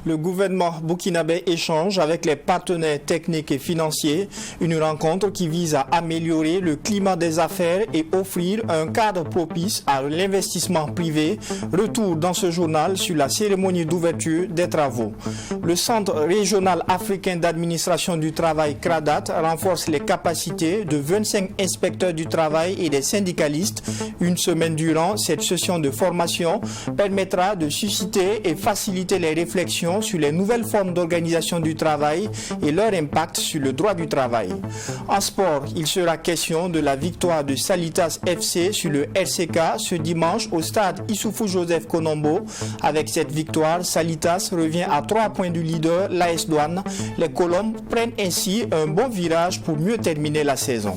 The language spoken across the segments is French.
Le gouvernement burkinabé échange avec les partenaires techniques et financiers, une rencontre qui vise à améliorer le climat des affaires et offrir un cadre propice à l'investissement privé. Retour dans ce journal sur la cérémonie d'ouverture des travaux. Le Centre régional africain d'administration du travail CRADAT renforce les capacités de 25 inspecteurs du travail et des syndicalistes. Une semaine durant, cette session de formation permettra de susciter et faciliter les réflexions sur les nouvelles formes d'organisation du travail et leur impact sur le droit du travail. En sport, il sera question de la victoire de Salitas FC sur le RCK ce dimanche au stade Issoufou Joseph Konombo. Avec cette victoire, Salitas revient à 3 points du leader, l'AS Douanes. Les Colombes prennent ainsi un bon virage pour mieux terminer la saison.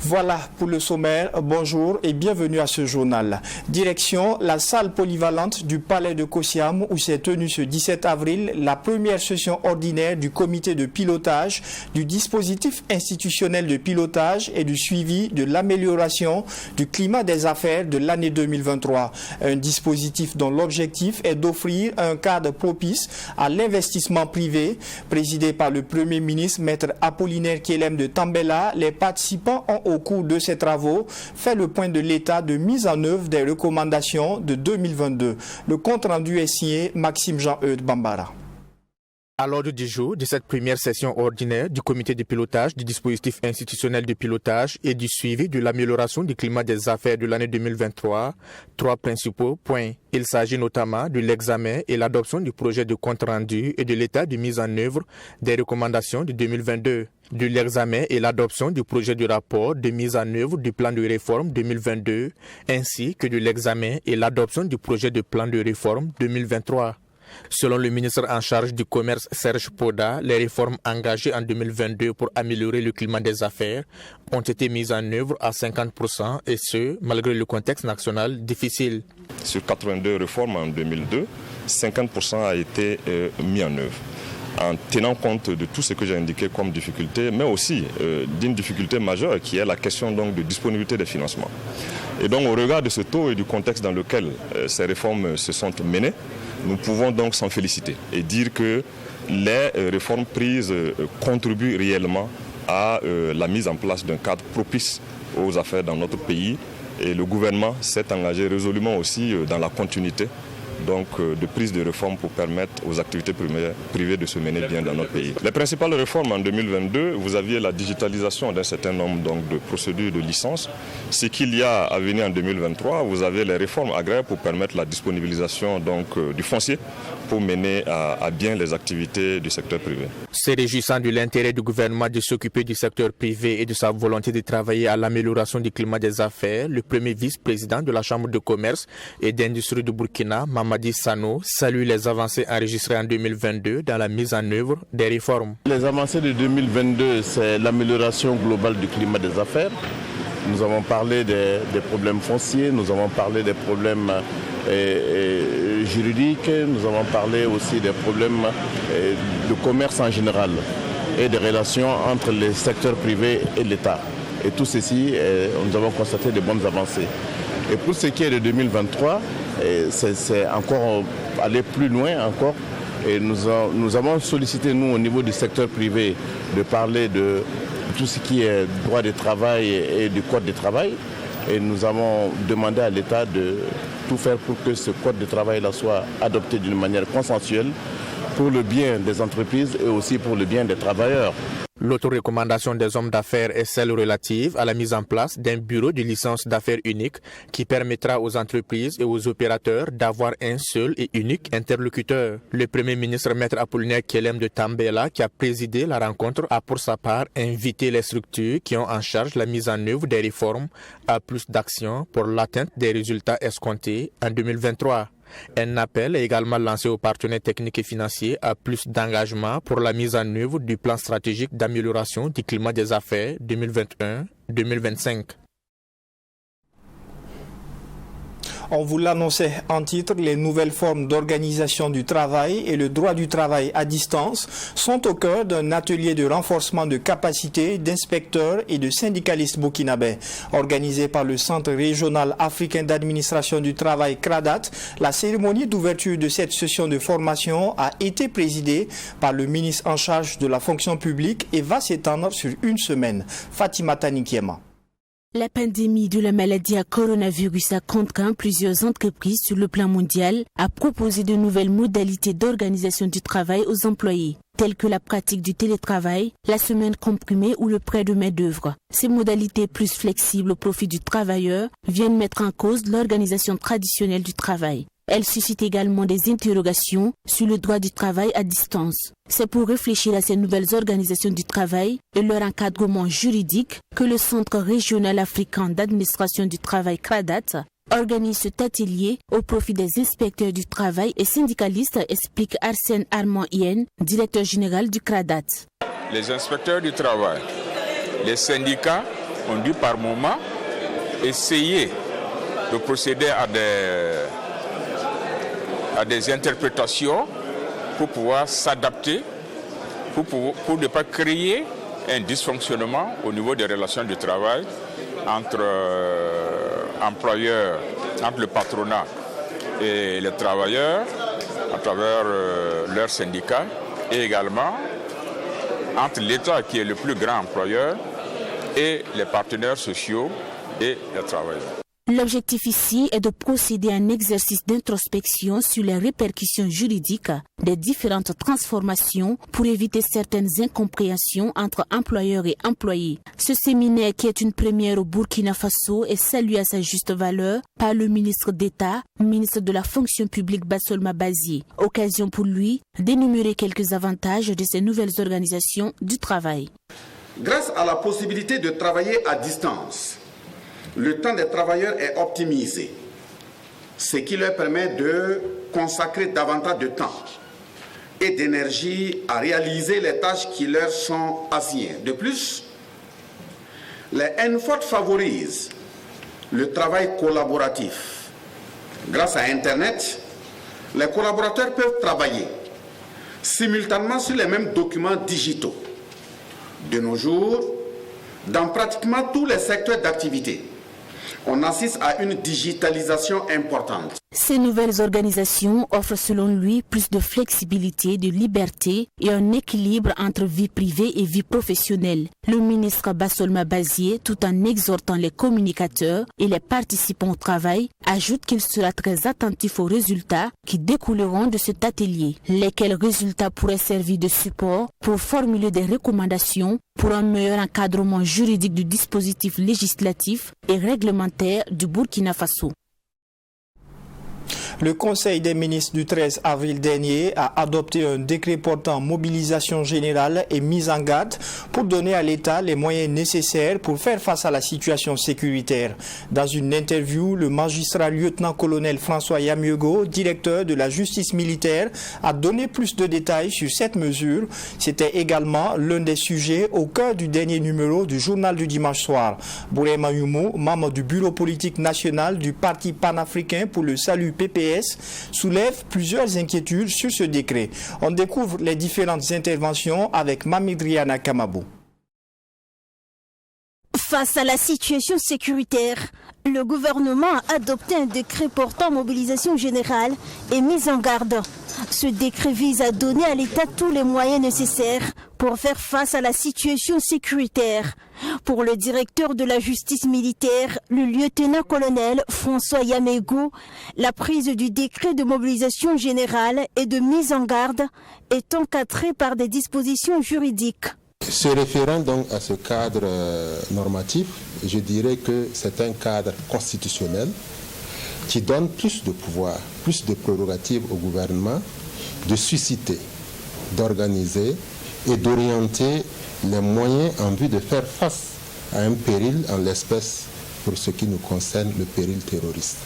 Voilà pour le sommaire. Bonjour et bienvenue à ce journal. Direction la salle polyvalente du Palais de Kossiam où s'est tenue ce 17 avril la première session ordinaire du comité de pilotage du dispositif institutionnel de pilotage et du suivi de l'amélioration du climat des affaires de l'année 2023. Un dispositif dont l'objectif est d'offrir un cadre propice à l'investissement privé. Présidé par le Premier ministre Maître Apollinaire Kelem de Tambela, les participants ont au cours de ces travaux fait le point de l'état de mise en œuvre des recommandations de 2022. Le compte rendu est signé Maxime Jean-Eudes Bambara. À l'ordre du jour de cette première session ordinaire du comité de pilotage du dispositif institutionnel de pilotage et du suivi de l'amélioration du climat des affaires de l'année 2023, 3 principaux points. Il s'agit notamment de l'examen et l'adoption du projet de compte rendu et de l'état de mise en œuvre des recommandations de 2022. De l'examen et l'adoption du projet de rapport de mise en œuvre du plan de réforme 2022, ainsi que de l'examen et l'adoption du projet de plan de réforme 2023. Selon le ministre en charge du commerce Serge Poda, les réformes engagées en 2022 pour améliorer le climat des affaires ont été mises en œuvre à 50% et ce, malgré le contexte national difficile. Sur 82 réformes en 2002, 50% a été mis en œuvre, en tenant compte de tout ce que j'ai indiqué comme difficulté, mais aussi d'une difficulté majeure qui est la question donc de disponibilité des financements. Et donc au regard de ce taux et du contexte dans lequel ces réformes se sont menées, nous pouvons donc s'en féliciter et dire que les réformes prises contribuent réellement à la mise en place d'un cadre propice aux affaires dans notre pays. Et le gouvernement s'est engagé résolument aussi dans la continuité donc, de prise de réformes pour permettre aux activités privées de se mener bien dans notre pays. Les principales réformes en 2022, vous aviez la digitalisation d'un certain nombre donc, de procédures de licence. Ce qu'il y a à venir en 2023, vous avez les réformes agraires pour permettre la disponibilisation donc, du foncier pour mener à bien les activités du secteur privé. Se réjouissant de l'intérêt du gouvernement de s'occuper du secteur privé et de sa volonté de travailler à l'amélioration du climat des affaires, le premier vice-président de la Chambre de commerce et d'industrie du Burkina, Mamadi Sano, salue les avancées enregistrées en 2022 dans la mise en œuvre des réformes. Les avancées de 2022, c'est l'amélioration globale du climat des affaires. Nous avons parlé des problèmes fonciers, nous avons parlé des problèmes juridiques, nous avons parlé aussi des problèmes de commerce en général et des relations entre les secteurs privés et l'État. Et tout ceci, nous avons constaté de bonnes avancées. Et pour ce qui est de 2023, c'est encore aller plus loin encore. Et nous avons sollicité, nous, au niveau du secteur privé, de parler de tout ce qui est droit du travail et du code du travail. Et nous avons demandé à l'État de tout faire pour que ce code de travail-là soit adopté d'une manière consensuelle pour le bien des entreprises et aussi pour le bien des travailleurs. L'autre recommandation des hommes d'affaires est celle relative à la mise en place d'un bureau de licence d'affaires unique qui permettra aux entreprises et aux opérateurs d'avoir un seul et unique interlocuteur. Le Premier ministre Maître Apollinaire Kelem de Tambela, qui a présidé la rencontre, a pour sa part invité les structures qui ont en charge la mise en œuvre des réformes à plus d'actions pour l'atteinte des résultats escomptés en 2023. Un appel est également lancé aux partenaires techniques et financiers à plus d'engagement pour la mise en œuvre du plan stratégique d'amélioration du climat des affaires 2021-2025. On vous l'annonçait en titre, les nouvelles formes d'organisation du travail et le droit du travail à distance sont au cœur d'un atelier de renforcement de capacités d'inspecteurs et de syndicalistes burkinabés. Organisé par le Centre régional africain d'administration du travail CRADAT, la cérémonie d'ouverture de cette session de formation a été présidée par le ministre en charge de la fonction publique et va s'étendre sur une semaine. Fatimata Nikiema. La pandémie de la maladie à coronavirus a contraint plusieurs entreprises sur le plan mondial à proposer de nouvelles modalités d'organisation du travail aux employés, telles que la pratique du télétravail, la semaine comprimée ou le prêt de main-d'œuvre. Ces modalités plus flexibles au profit du travailleur viennent mettre en cause l'organisation traditionnelle du travail. Elles suscitent également des interrogations sur le droit du travail à distance. C'est pour réfléchir à ces nouvelles organisations du travail et leur encadrement juridique que le Centre régional africain d'administration du travail CRADAT organise cet atelier au profit des inspecteurs du travail et syndicalistes, explique Arsène Armand Yen, directeur général du CRADAT. Les inspecteurs du travail, les syndicats ont dû par moment essayer de procéder à des interprétations pour pouvoir s'adapter, pour ne pas créer un dysfonctionnement au niveau des relations de travail entre employeurs, entre le patronat et les travailleurs à travers leurs syndicats et également entre l'État qui est le plus grand employeur et les partenaires sociaux et les travailleurs. L'objectif ici est de procéder à un exercice d'introspection sur les répercussions juridiques des différentes transformations pour éviter certaines incompréhensions entre employeurs et employés. Ce séminaire, qui est une première au Burkina Faso, est salué à sa juste valeur par le ministre d'État, ministre de la fonction publique Bassolma Bazié. Occasion pour lui d'énumérer quelques avantages de ces nouvelles organisations du travail. Grâce à la possibilité de travailler à distance, le temps des travailleurs est optimisé, ce qui leur permet de consacrer davantage de temps et d'énergie à réaliser les tâches qui leur sont assignées. De plus, les NFOT favorisent le travail collaboratif. Grâce à Internet, les collaborateurs peuvent travailler simultanément sur les mêmes documents digitaux. De nos jours, dans pratiquement tous les secteurs d'activité, on assiste à une digitalisation importante. Ces nouvelles organisations offrent selon lui plus de flexibilité, de liberté et un équilibre entre vie privée et vie professionnelle. Le ministre Bassolma Bazié, tout en exhortant les communicateurs et les participants au travail, ajoute qu'il sera très attentif aux résultats qui découleront de cet atelier, lesquels résultats pourraient servir de support pour formuler des recommandations pour un meilleur encadrement juridique du dispositif législatif et réglementaire du Burkina Faso. Le Conseil des ministres du 13 avril dernier a adopté un décret portant mobilisation générale et mise en garde pour donner à l'État les moyens nécessaires pour faire face à la situation sécuritaire. Dans une interview, le magistrat lieutenant-colonel François Yamiego, directeur de la justice militaire, a donné plus de détails sur cette mesure. C'était également l'un des sujets au cœur du dernier numéro du journal du dimanche soir. Bourema Yumo, membre du bureau politique national du Parti panafricain pour le salut PPS, soulève plusieurs inquiétudes sur ce décret. On découvre les différentes interventions avec Mamidriana Kamabou. Face à la situation sécuritaire, le gouvernement a adopté un décret portant mobilisation générale et mise en garde. Ce décret vise à donner à l'État tous les moyens nécessaires pour faire face à la situation sécuritaire. Pour le directeur de la justice militaire, le lieutenant-colonel François Yamiego, la prise du décret de mobilisation générale et de mise en garde est encadrée par des dispositions juridiques. Se référant donc à ce cadre normatif, je dirais que c'est un cadre constitutionnel qui donne plus de pouvoir, plus de prérogatives au gouvernement de susciter, d'organiser et d'orienter les moyens en vue de faire face à un péril, en l'espèce, pour ce qui nous concerne, le péril terroriste.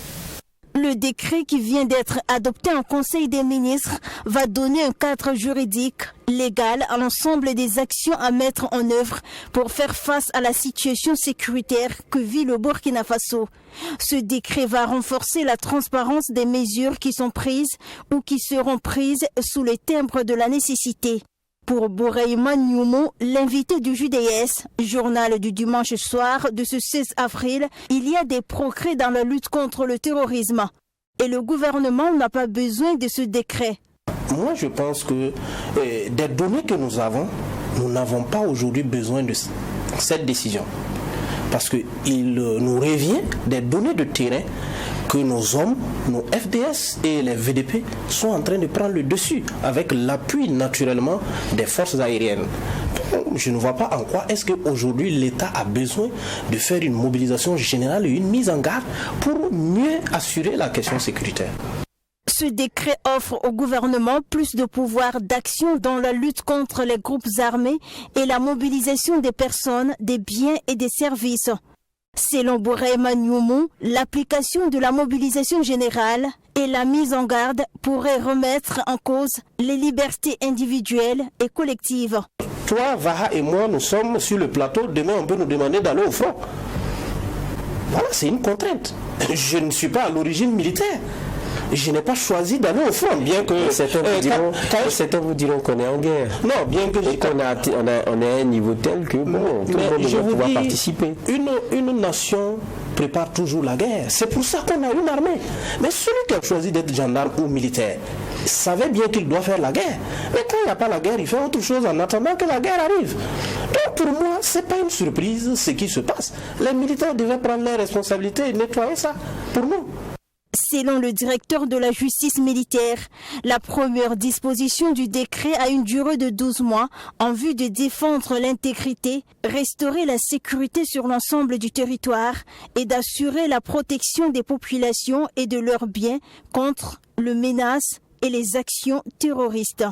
Le Le décret qui vient d'être adopté en Conseil des ministres va donner un cadre juridique légal à l'ensemble des actions à mettre en œuvre pour faire face à la situation sécuritaire que vit le Burkina Faso. Ce décret va renforcer la transparence des mesures qui sont prises ou qui seront prises sous le timbre de la nécessité. Pour Bouraïma Nyumo, l'invité du JDS, journal du dimanche soir de ce 16 avril, il y a des progrès dans la lutte contre le terrorisme. Et le gouvernement n'a pas besoin de ce décret. Moi, je pense que des données que nous avons, nous n'avons pas aujourd'hui besoin de cette décision. Parce qu'il nous revient des données de terrain que nos hommes, nos FDS et les VDP sont en train de prendre le dessus avec l'appui naturellement des forces aériennes. Je ne vois pas en quoi est-ce qu'aujourd'hui l'État a besoin de faire une mobilisation générale et une mise en garde pour mieux assurer la question sécuritaire. Ce décret offre au gouvernement plus de pouvoir d'action dans la lutte contre les groupes armés et la mobilisation des personnes, des biens et des services. Selon Bouraïma Nyumo, l'application de la mobilisation générale et la mise en garde pourraient remettre en cause les libertés individuelles et collectives. Toi, Vaha et moi, nous sommes sur le plateau. Demain, on peut nous demander d'aller au front. Voilà, c'est une contrainte. Je ne suis pas à l'origine militaire. Je n'ai pas choisi d'aller au front, bien que certains vous diront qu'on est en guerre. Non, bien que on est à un niveau tel que bon, tout le monde va pouvoir participer. Une nation prépare toujours la guerre. C'est pour ça qu'on a une armée. Mais celui qui a choisi d'être gendarme ou militaire savait bien qu'il doit faire la guerre. Mais quand il n'y a pas la guerre, il fait autre chose en attendant que la guerre arrive. Donc pour moi, ce n'est pas une surprise ce qui se passe. Les militaires devaient prendre leurs responsabilités et nettoyer ça pour nous. Selon le directeur de la justice militaire, la première disposition du décret a une durée de 12 mois en vue de défendre l'intégrité, restaurer la sécurité sur l'ensemble du territoire et d'assurer la protection des populations et de leurs biens contre les menaces et les actions terroristes.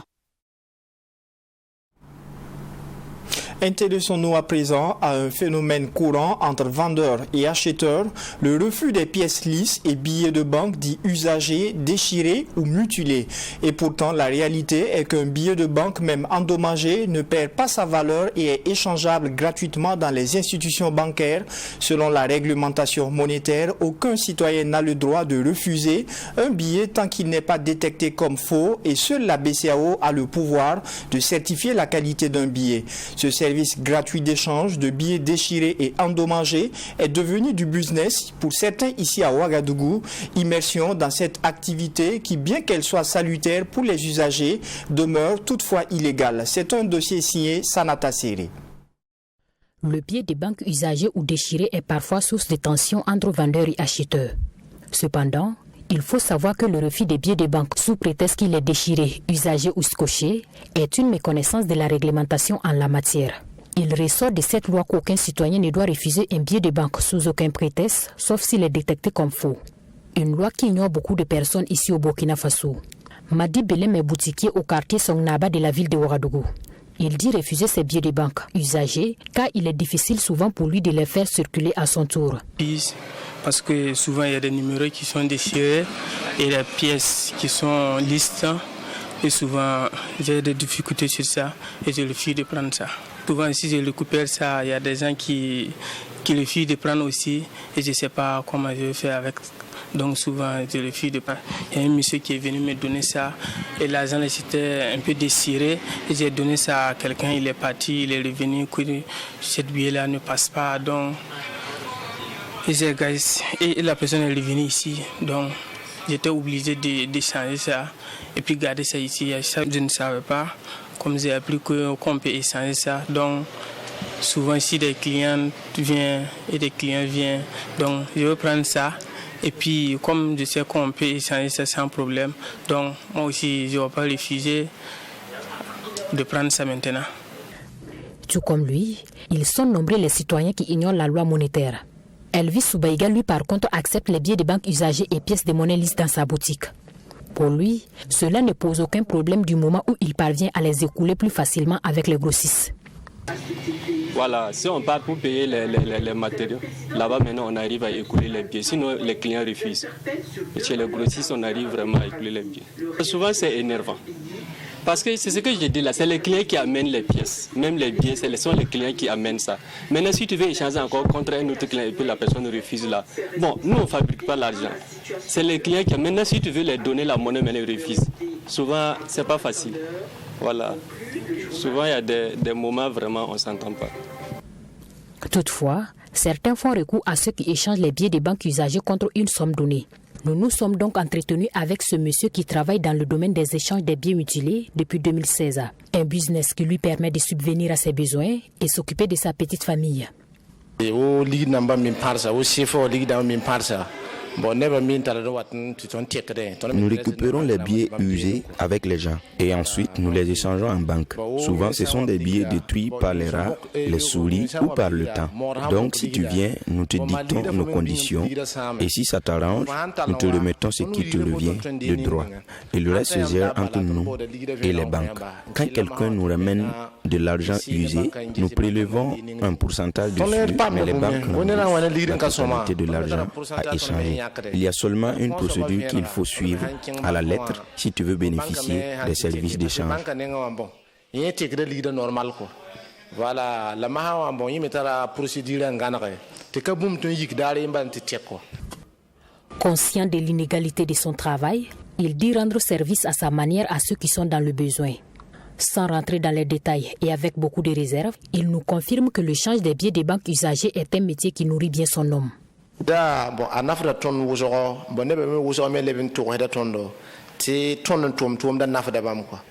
Intéressons-nous à présent à un phénomène courant entre vendeurs et acheteurs, le refus des pièces lisses et billets de banque dits usagés, déchirés ou mutilés. Et pourtant, la réalité est qu'un billet de banque, même endommagé, ne perd pas sa valeur et est échangeable gratuitement dans les institutions bancaires. Selon la réglementation monétaire, aucun citoyen n'a le droit de refuser un billet tant qu'il n'est pas détecté comme faux et seule la BCEAO a le pouvoir de certifier la qualité d'un billet. Ce service gratuit d'échange de billets déchirés et endommagés est devenu du business pour certains ici à Ouagadougou. Immersion dans cette activité qui, bien qu'elle soit salutaire pour les usagers, demeure toutefois illégale. C'est un dossier signé Sanata Seri. Le billet de banque usagé ou déchiré est parfois source de tensions entre vendeurs et acheteurs. Cependant, il faut savoir que le refus des billets de banque sous prétexte qu'il est déchiré, usagé ou scotché est une méconnaissance de la réglementation en la matière. Il ressort de cette loi qu'aucun citoyen ne doit refuser un billet de banque sous aucun prétexte, sauf s'il est détecté comme faux. Une loi qui ignore beaucoup de personnes ici au Burkina Faso. Madi Belem est boutiquier au quartier Songnaba de la ville de Ouagadougou. Il dit refuser ses billets de banque usagés car il est difficile souvent pour lui de les faire circuler à son tour. Parce que souvent il y a des numéros qui sont déchirés et des pièces qui sont lisses. Et souvent j'ai des difficultés sur ça et je refuse de prendre ça. Souvent si je récupère ça, il y a des gens qui refusent de prendre aussi et je ne sais pas comment je vais faire avec. Donc souvent je refuse de prendre. Il y a un monsieur qui est venu me donner ça et l'argent était un peu déchiré et j'ai donné ça à quelqu'un, il est parti, il est revenu, cette billet là ne passe pas donc. Et la personne est revenue ici, donc j'étais obligé de changer ça et puis garder ça ici. Ça, je ne savais pas, comme j'ai appris qu'on peut échanger ça. Donc souvent ici des clients viennent et des clients viennent, donc je vais prendre ça. Et puis comme je sais qu'on peut échanger ça sans problème, donc moi aussi je ne vais pas refuser de prendre ça maintenant. Tout comme lui, ils sont nombreux les citoyens qui ignorent la loi monétaire. Elvis Soubaïga, lui, par contre, accepte les billets de banque usagés et pièces de monnaie lisses dans sa boutique. Pour lui, cela ne pose aucun problème du moment où il parvient à les écouler plus facilement avec les grossistes. Voilà, si on part pour payer les matériaux, là-bas maintenant on arrive à écouler les billets. Sinon les clients refusent. Et chez les grossistes, on arrive vraiment à écouler les billets. Souvent c'est énervant. Parce que c'est ce que je dis là, c'est les clients qui amènent les pièces. Même les billets, ce sont les clients qui amènent ça. Maintenant, si tu veux échanger encore contre un autre client et puis la personne refuse là, bon, nous on ne fabrique pas l'argent. C'est les clients qui amènent. Maintenant, si tu veux les donner la monnaie, mais ils refusent. Souvent, c'est pas facile. Voilà. Souvent, il y a des moments vraiment on ne s'entend pas. Toutefois, certains font recours à ceux qui échangent les billets des banques usagées contre une somme donnée. Nous nous sommes donc entretenus avec ce monsieur qui travaille dans le domaine des échanges des biens mutilés depuis 2016. Un business qui lui permet de subvenir à ses besoins et s'occuper de sa petite famille. Nous récupérons les billets usés avec les gens et ensuite nous les échangeons en banque. Souvent ce sont des billets détruits par les rats, les souris ou par le temps. Donc si tu viens, nous te dictons nos conditions et si ça t'arrange, nous te remettons ce qui te revient de droit. Et le reste se gère entre nous et les banques. Quand quelqu'un nous ramène de l'argent usé, nous prélevons un pourcentage dessus, mais les banques n'ont pas la totalité de l'argent à échanger. Il y a seulement une procédure qu'il faut suivre à la lettre si tu veux bénéficier des services d'échange. Voilà, la maha bon y mettra procédure en ganare. Te kabum ton yik dare mbante tcheko. Conscient de l'inégalité de son travail, il dit rendre service à sa manière à ceux qui sont dans le besoin. Sans rentrer dans les détails et avec beaucoup de réserve, il nous confirme que le change des billets des banques usagées est un métier qui nourrit bien son homme. Da bon anafra ton wuzoro bon nebe me wuzoro me leben to heda tondo ti ton tom da nafda bam quoi.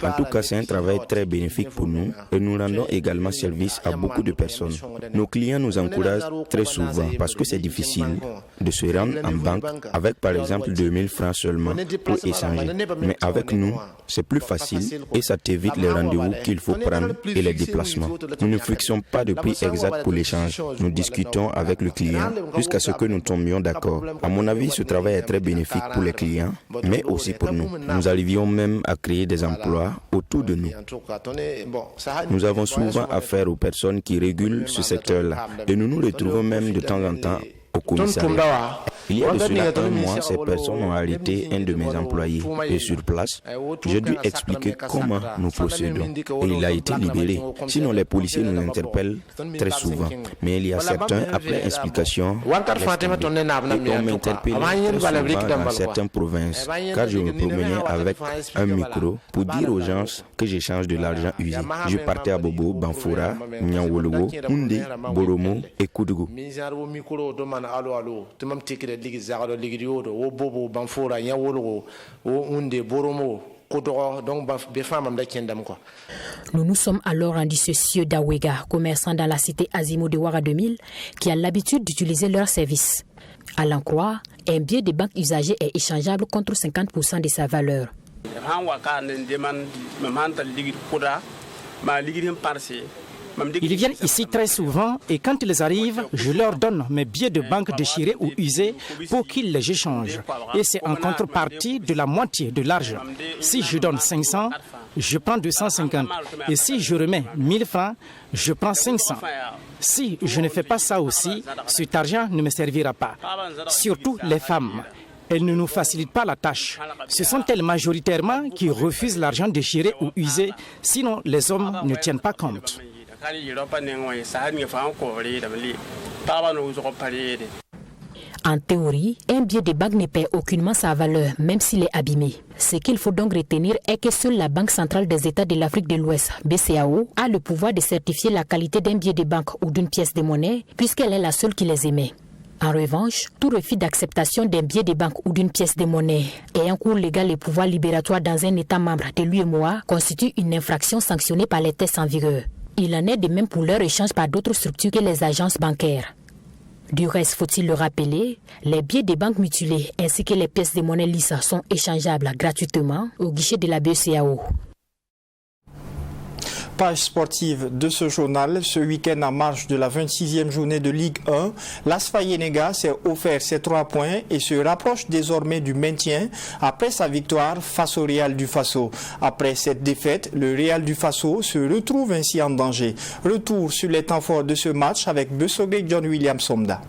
En tout cas, c'est un travail très bénéfique pour nous et nous rendons également service à beaucoup de personnes. Nos clients nous encouragent très souvent parce que c'est difficile de se rendre en banque avec par exemple 2000 francs seulement pour échanger. Mais avec nous, c'est plus facile et ça t'évite les rendez-vous qu'il faut prendre et les déplacements. Nous ne fixons pas de prix exact pour l'échange. Nous discutons avec le client jusqu'à ce que nous tombions d'accord. À mon avis, ce travail est très bénéfique pour les clients, mais aussi pour nous. Nous arrivions même à créer des emplois autour de nous. Nous avons souvent affaire aux personnes qui régulent ce secteur-là et nous nous retrouvons même de temps en temps au commissariat. Il y a de cela un mois, ces personnes ont arrêté un de mes employés et sur place, j'ai dû expliquer comment nous procédons et il a été libéré. Sinon, les policiers nous interpellent très souvent, mais il y a certains, après explication, et on m'interpelle très souvent dans certaines provinces, car je me promenais avec un micro pour dire aux gens que j'échange de l'argent usé. Je partais à Bobo, Banfora, Nyawologo, Houndé, Boromo et Koudou. Nous nous sommes alors rendus chez Sieux Dawega, commerçant dans la cité Azimo de Ouara 2000, qui a l'habitude d'utiliser leurs services. À l'en croire, un billet de banque usagé est échangeable contre 50% de sa valeur. Ils viennent ici très souvent et quand ils arrivent, je leur donne mes billets de banque déchirés ou usés pour qu'ils les échangent. Et c'est en contrepartie de la moitié de l'argent. Si je donne 500, je prends 250. Et si je remets 1000 francs, je prends 500. Si je ne fais pas ça aussi, cet argent ne me servira pas. Surtout les femmes. Elles ne nous facilitent pas la tâche. Ce sont elles majoritairement qui refusent l'argent déchiré ou usé, sinon les hommes ne tiennent pas compte. En théorie, un billet de banque ne perd aucunement sa valeur, même s'il est abîmé. Ce qu'il faut donc retenir est que seule la Banque centrale des États de l'Afrique de l'Ouest, BCAO, a le pouvoir de certifier la qualité d'un billet de banque ou d'une pièce de monnaie, puisqu'elle est la seule qui les émet. En revanche, tout refus d'acceptation d'un billet de banque ou d'une pièce de monnaie et un cours légal et pouvoir libératoire dans un État membre de l'UEMOA constitue une infraction sanctionnée par les tests en vigueur. Il en est de même pour leur échange par d'autres structures que les agences bancaires. Du reste, faut-il le rappeler, les billets des banques mutilés ainsi que les pièces de monnaie lisses sont échangeables gratuitement au guichet de la BCAO. Page sportive de ce journal, ce week-end en marge de la 26e journée de Ligue 1, l'AS Fayenega s'est offert ses 3 points et se rapproche désormais du maintien après sa victoire face au Real du Faso. Après cette défaite, le Real du Faso se retrouve ainsi en danger. Retour sur les temps forts de ce match avec Besogé John William Somda.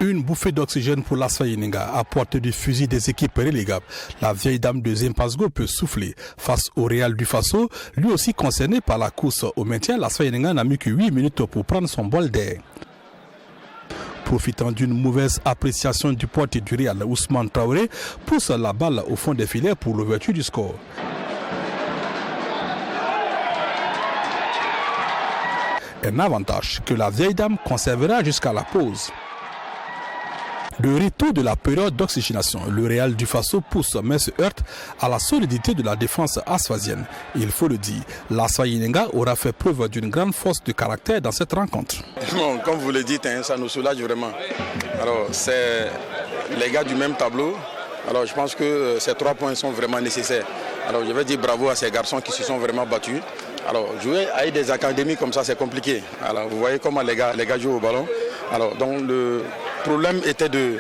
Une bouffée d'oxygène pour l'AS Fayenega à portée du fusil des équipes relégables. La vieille dame de Zimpasgo peut souffler. Face au Real du Faso, lui aussi concerné par la course au maintien, l'AS Fayenega n'a mis que 8 minutes pour prendre son bol d'air. Profitant d'une mauvaise appréciation du portier du Real, Ousmane Traoré pousse la balle au fond des filets pour l'ouverture du score. Un avantage que la vieille dame conservera jusqu'à la pause. Le retour de la période d'oxygénation, le Real du Faso pousse mais se heurte à la solidité de la défense asphasienne. Il faut le dire, l'AS Fayenega aura fait preuve d'une grande force de caractère dans cette rencontre. Bon, comme vous le dites, ça nous soulage vraiment. Alors, c'est les gars du même tableau. Alors, je pense que ces 3 points sont vraiment nécessaires. Alors, je vais dire bravo à ces garçons qui se sont vraiment battus. Alors, jouer avec des académies comme ça, c'est compliqué. Alors, vous voyez comment les gars jouent au ballon. Alors, donc le problème était de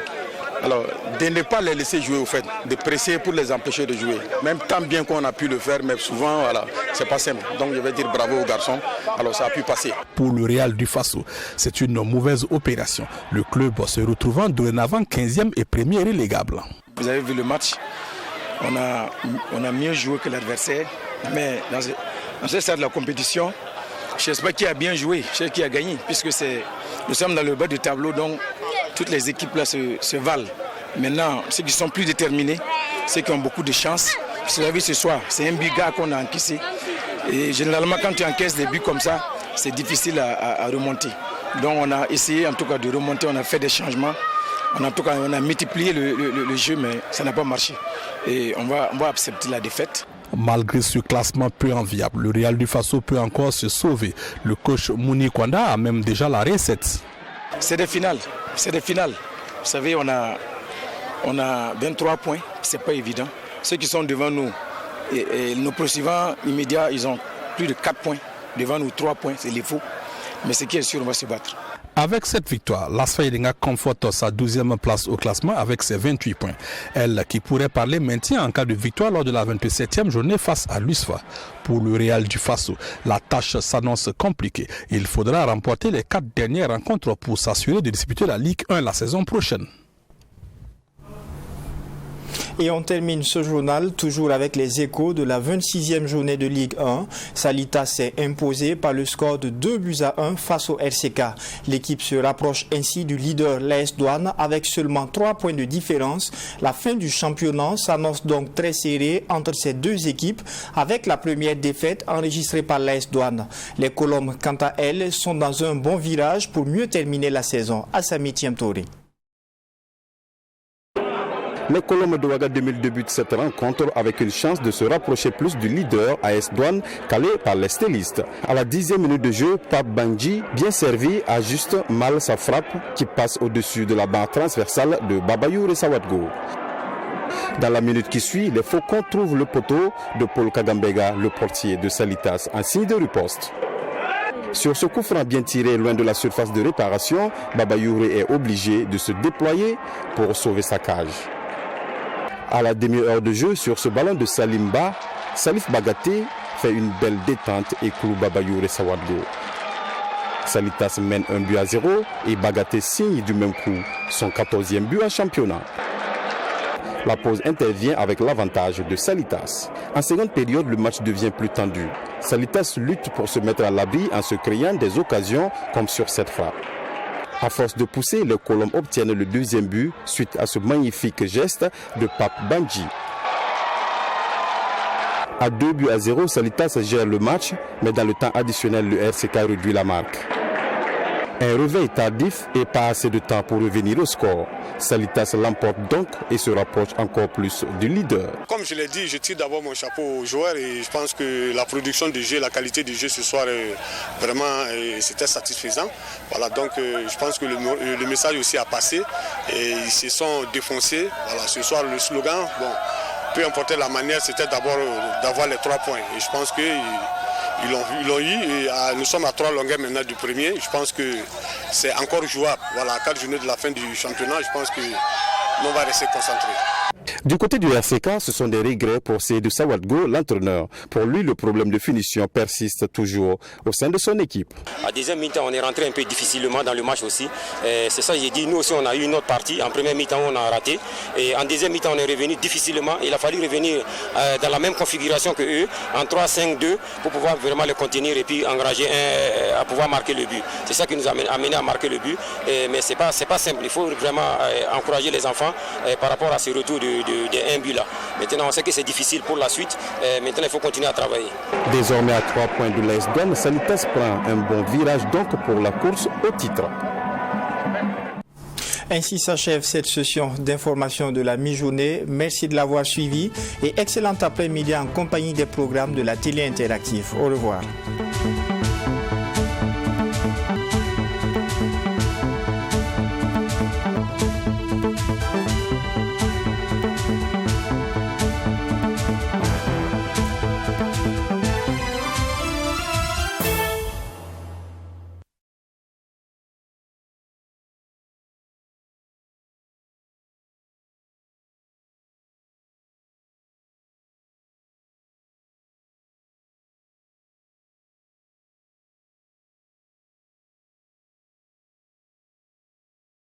ne pas les laisser jouer au fait, de presser pour les empêcher de jouer. Même tant bien qu'on a pu le faire, mais souvent, voilà, c'est pas simple. Donc, je vais dire bravo aux garçons. Alors, ça a pu passer. Pour le Real du Faso, c'est une mauvaise opération. Le club se retrouvant dorénavant 15e et premier relégable. Vous avez vu le match, on a mieux joué que l'adversaire, mais dans ce stade de la compétition, je ne sais pas qui a bien joué, je sais qui a gagné, puisque nous sommes dans le bas du tableau, donc toutes les équipes là se valent. Maintenant, ceux qui sont plus déterminés, ceux qui ont beaucoup de chance, vous l'avez vu ce soir, c'est un but gars qu'on a encaissé. Et généralement, quand tu encaisses des buts comme ça, c'est difficile à remonter. Donc on a essayé en tout cas de remonter, on a fait des changements. On a multiplié le jeu, mais ça n'a pas marché. Et on va accepter la défaite. Malgré ce classement peu enviable, le Real du Faso peut encore se sauver. Le coach Mouni Kwanda a même déjà la recette. C'est des finales. Vous savez, on a 23 points, c'est pas évident. Ceux qui sont devant nous, et nos poursuivants immédiats, ils ont plus de 4 points. Devant nous, 3 points, c'est les faux. Mais ce qui est sûr, on va se battre. Avec cette victoire, l'AS Fayenega conforte sa 12e place au classement avec ses 28 points. Elle qui pourrait parler maintien en cas de victoire lors de la 27e journée face à l'USFA. Pour le Real du Faso, la tâche s'annonce compliquée. Il faudra remporter les 4 dernières rencontres pour s'assurer de disputer la Ligue 1 la saison prochaine. Et on termine ce journal toujours avec les échos de la 26e journée de Ligue 1. Salitas s'est imposé par le score de 2-1 face au RCK. L'équipe se rapproche ainsi du leader l'AS Douane avec seulement 3 points de différence. La fin du championnat s'annonce donc très serrée entre ces deux équipes avec la première défaite enregistrée par l'AS Douane. Les Colombes, quant à elles, sont dans un bon virage pour mieux terminer la saison. Assami Tiamtori. Les Colombes de Ouagadougou débutent cette rencontre avec une chance de se rapprocher plus du leader AS Douane calé par les stylistes. À la 10e minute de jeu, Pape Bandji, bien servi, ajuste mal sa frappe qui passe au-dessus de la barre transversale de Babayou Ressawadgo. Dans la minute qui suit, les Faucons trouvent le poteau de Paul Kagambega, le portier de Salitas, en signe de riposte. Sur ce coup franc bien tiré loin de la surface de réparation, Babayou est obligé de se déployer pour sauver sa cage. À la demi-heure de jeu, sur ce ballon de Salimba, Salif Bagaté fait une belle détente et cloue Babayou Ressawadgo. Salitas mène 1-0 et Bagaté signe du même coup son 14e but en championnat. La pause intervient avec l'avantage de Salitas. En seconde période, le match devient plus tendu. Salitas lutte pour se mettre à l'abri en se créant des occasions comme sur cette frappe. À force de pousser, les Colombes obtiennent le 2e but suite à ce magnifique geste de Pape Bandji. À 2-0, Salitas gère le match, mais dans le temps additionnel, le RCK réduit la marque. Un réveil tardif et pas assez de temps pour revenir au score. Salitas l'emporte donc et se rapproche encore plus du leader. Comme je l'ai dit, je tire d'abord mon chapeau aux joueurs et je pense que la production du jeu, la qualité du jeu ce soir, vraiment c'était satisfaisant. Voilà, donc je pense que le message aussi a passé et ils se sont défoncés. Voilà, ce soir le slogan, bon, peu importe la manière, c'était d'abord d'avoir les 3 points. Et je pense qu'ils l'ont eu. Et nous sommes à 3 longueurs maintenant du premier. Je pense que c'est encore jouable. Voilà, à 4 journées de la fin du championnat, je pense qu'on va rester concentré. Du côté du RCK, ce sont des regrets pour Seydou Sawadgo, l'entraîneur. Pour lui, le problème de finition persiste toujours au sein de son équipe. À deuxième mi-temps, on est rentré un peu difficilement dans le match aussi. C'est ça, j'ai dit, nous aussi, on a eu une autre partie. En première mi-temps, on a raté. Et en deuxième mi-temps, on est revenu difficilement. Il a fallu revenir dans la même configuration que eux, en 3-5-2, pour pouvoir vraiment le contenir et puis engager à pouvoir marquer le but. C'est ça qui nous a amené à marquer le but. Mais ce n'est pas simple. Il faut vraiment encourager les enfants par rapport à ce retour de un but là. Maintenant, on sait que c'est difficile pour la suite. Maintenant, il faut continuer à travailler. Désormais à 3 points de l'AS Douanes, Sanitas prend un bon virage donc pour la course au titre. Ainsi s'achève cette session d'information de la mi-journée. Merci de l'avoir suivi et excellent après-midi en compagnie des programmes de la télé interactive. Au revoir.